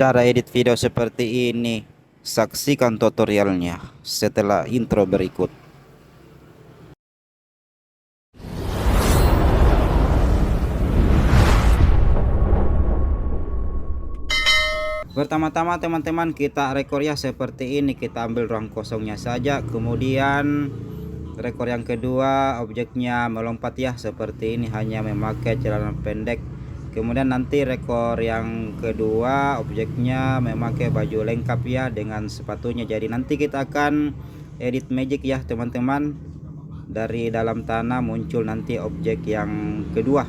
cara edit video seperti ini. Saksikan tutorialnya setelah intro berikut. Pertama-tama teman-teman, kita rekor ya seperti ini. Kita ambil ruang kosongnya saja, kemudian rekor yang kedua objeknya melompat ya seperti ini, hanya memakai celana pendek. Kemudian nanti rekor yang kedua objeknya memakai baju lengkap ya dengan sepatunya. Jadi nanti kita akan edit magic ya teman-teman. Dari dalam tanah muncul nanti objek yang kedua.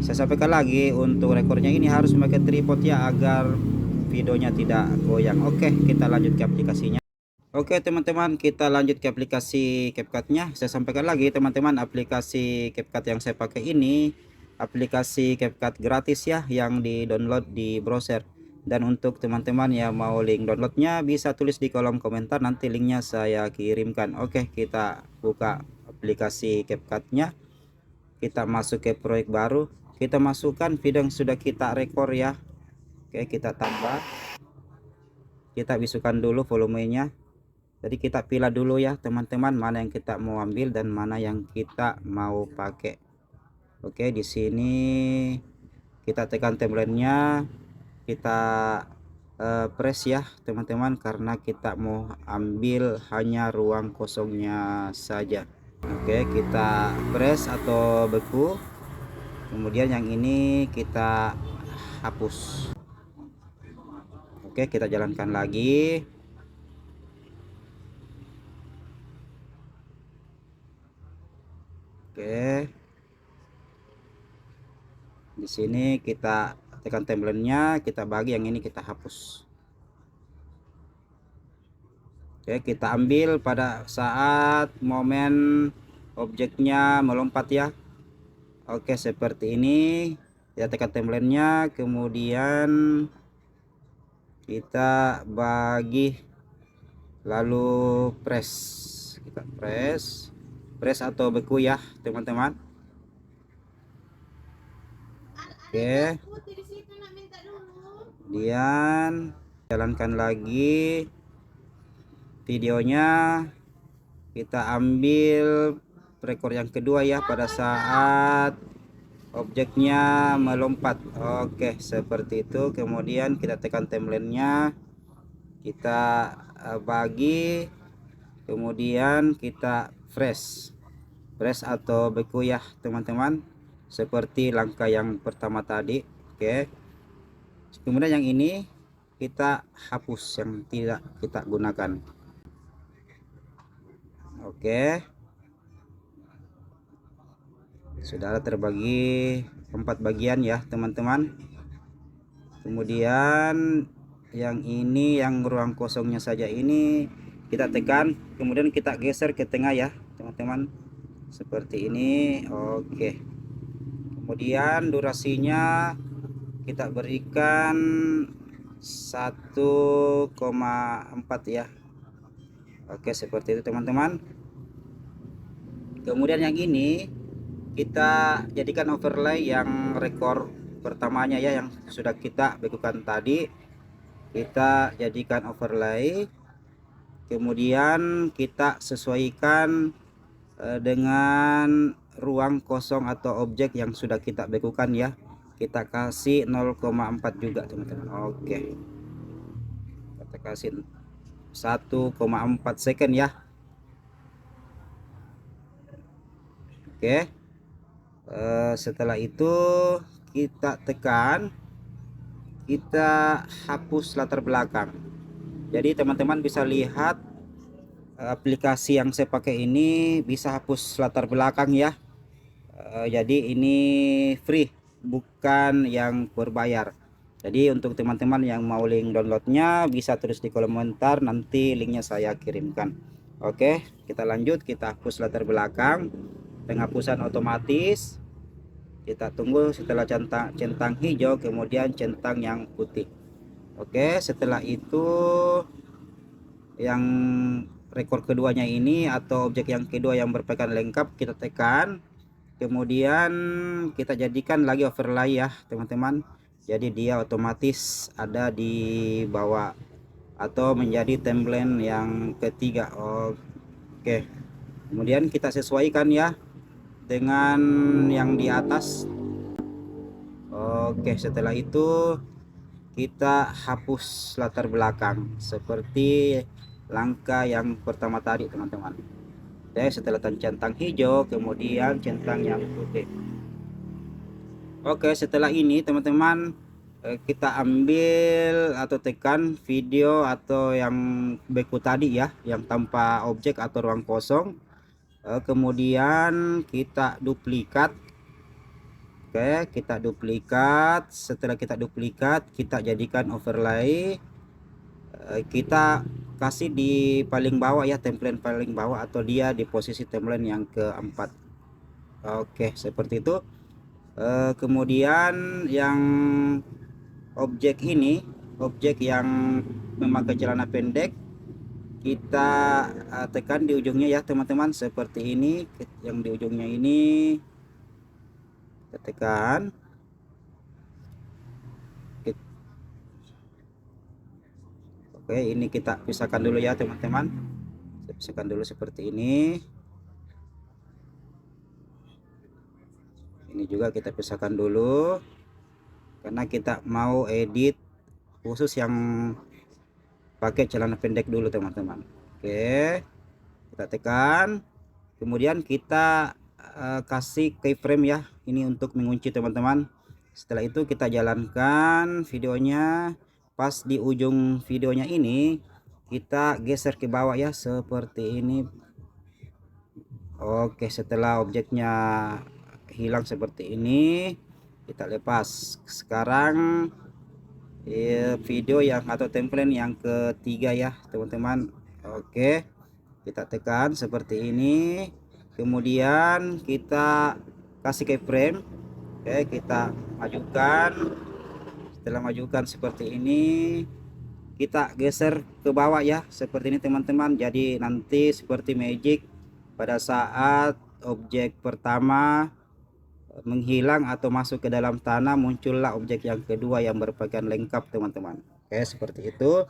Saya sampaikan lagi, untuk rekornya ini harus memakai tripod ya agar videonya tidak goyang. Oke, kita lanjut ke aplikasinya. Oke teman-teman, kita lanjut ke aplikasi CapCut-nya. Saya sampaikan lagi teman-teman, aplikasi CapCut yang saya pakai ini aplikasi CapCut gratis ya, yang di-download di browser. Dan untuk teman-teman yang mau link downloadnya bisa tulis di kolom komentar, nanti linknya saya kirimkan. Oke, kita buka aplikasi CapCut-nya. Kita masuk ke proyek baru, kita masukkan video yang sudah kita rekor ya. Oke, kita tambah, kita bisukan dulu volumenya. Jadi kita pilih dulu ya teman-teman, mana yang kita mau ambil dan mana yang kita mau pakai. Oke, di sini kita tekan timelinenya, kita press ya teman-teman, karena kita mau ambil hanya ruang kosongnya saja. Oke, kita press atau beku, kemudian yang ini kita hapus. Oke, kita jalankan lagi. Oke, di sini kita tekan timelinenya, kita bagi, yang ini kita hapus. Oke, kita ambil pada saat momen objeknya melompat ya. Oke, seperti ini. Kita tekan timelinenya, kemudian kita bagi, lalu press. Kita press atau beku ya teman-teman. Oke, kemudian jalankan lagi videonya. Kita ambil rekor yang kedua ya pada saat objeknya melompat. Oke, seperti itu. Kemudian kita tekan timelinenya, kita bagi, kemudian kita press atau beku ya teman-teman, seperti langkah yang pertama tadi. Oke, kemudian yang ini kita hapus, yang tidak kita gunakan. Oke, sudah terbagi 4 bagian ya teman-teman. Kemudian yang ini, yang ruang kosongnya saja ini kita tekan, kemudian kita geser ke tengah ya teman-teman, seperti ini. Oke, kemudian durasinya kita berikan 1,4 ya. Oke, seperti itu teman-teman. Kemudian yang ini kita jadikan overlay yang rekor pertamanya ya, yang sudah kita bekukan tadi. Kita jadikan overlay, kemudian kita sesuaikan dengan ruang kosong atau objek yang sudah kita bekukan ya. Kita kasih 0,4 juga teman-teman. Oke, kita kasih 1,4 second ya. Oke, setelah itu kita tekan, kita hapus latar belakang. Jadi teman-teman bisa lihat aplikasi yang saya pakai ini bisa hapus latar belakang ya. Jadi ini free, bukan yang berbayar. Jadi untuk teman-teman yang mau link downloadnya bisa tulis di kolom komentar, nanti linknya saya kirimkan. Oke, kita lanjut. Kita hapus latar belakang, penghapusan otomatis. Kita tunggu setelah centang hijau, kemudian centang yang putih. Oke, setelah itu yang rekor keduanya ini atau objek yang kedua yang berpakaian lengkap kita tekan, kemudian kita jadikan lagi overlay ya teman-teman. jadi dia otomatis ada di bawah atau menjadi template yang ketiga. Oke, kemudian kita sesuaikan ya dengan yang di atas. Oke, setelah itu kita hapus latar belakang seperti langkah yang pertama tadi teman-teman. Setelah centang hijau, kemudian centang yang putih. Oke, setelah ini teman-teman kita ambil atau tekan video atau yang beku tadi ya, yang tanpa objek atau ruang kosong. Kemudian kita duplikat. Oke, kita duplikat. Setelah kita duplikat, kita jadikan overlay. Kita kasih di paling bawah ya, template paling bawah, atau dia di posisi template yang keempat. Oke, seperti itu. Kemudian yang objek ini, objek yang memakai celana pendek, kita tekan di ujungnya ya teman-teman, seperti ini. Yang di ujungnya ini kita tekan. Oke, ini kita pisahkan dulu ya teman-teman. Saya pisahkan dulu seperti ini. Ini juga kita pisahkan dulu karena kita mau edit khusus yang pakai celana pendek dulu teman-teman. Oke, kita tekan, kemudian kita kasih keyframe ya, ini untuk mengunci teman-teman. Setelah itu kita jalankan videonya. Pas di ujung videonya ini kita geser ke bawah ya, seperti ini. Oke, setelah objeknya hilang seperti ini, kita lepas. Sekarang video yang atau template yang ketiga ya teman-teman. Oke, kita tekan seperti ini, kemudian kita kasih keyframe. Oke, kita majukan. Setelah majukan seperti ini, kita geser ke bawah ya, seperti ini teman-teman. Jadi nanti seperti magic, pada saat objek pertama menghilang atau masuk ke dalam tanah, muncullah objek yang kedua yang berpakaian lengkap teman-teman. Oke, seperti itu.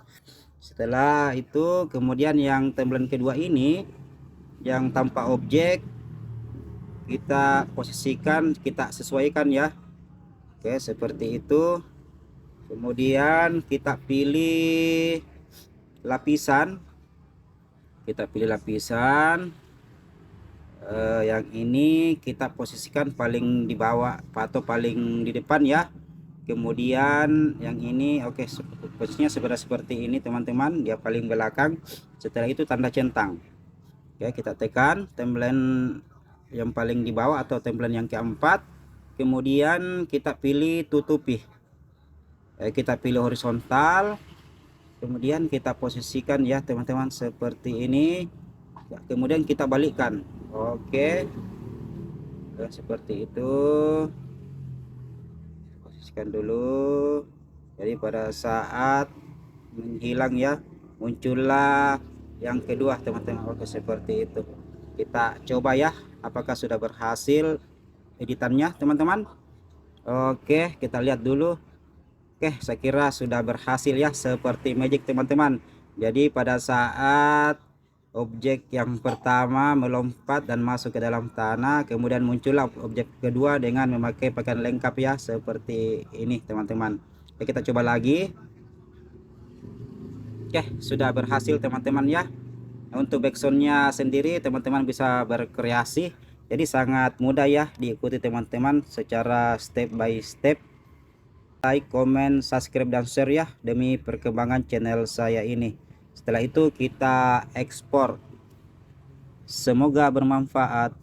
Setelah itu kemudian yang template kedua ini yang tanpa objek, kita posisikan, kita sesuaikan ya. Oke, seperti itu. Kemudian kita pilih lapisan, yang ini kita posisikan paling di bawah atau paling di depan ya. Kemudian yang ini oke, posisinya seperti ini teman-teman, dia paling belakang. Setelah itu tanda centang. Oke, kita tekan template yang paling di bawah atau template yang keempat, kemudian kita pilih tutupi. Kita pilih horizontal, kemudian kita posisikan ya teman-teman seperti ini. Kemudian kita balikkan. Oke, seperti itu. Posisikan dulu. Jadi pada saat menghilang ya, muncullah yang kedua teman-teman. Oke, seperti itu. Kita coba ya, apakah sudah berhasil editannya teman-teman. Oke, kita lihat dulu. Oke, saya kira sudah berhasil ya, seperti magic teman-teman. Jadi pada saat objek yang pertama melompat dan masuk ke dalam tanah, kemudian muncullah objek kedua dengan memakai pakaian lengkap ya, seperti ini teman-teman. Oke, kita coba lagi. Oke, sudah berhasil teman-teman ya. Untuk backsoundnya sendiri teman-teman bisa berkreasi, jadi sangat mudah ya diikuti teman-teman secara step by step. Like, comment, subscribe, dan share ya demi perkembangan channel saya ini. Setelah itu kita ekspor. Semoga bermanfaat.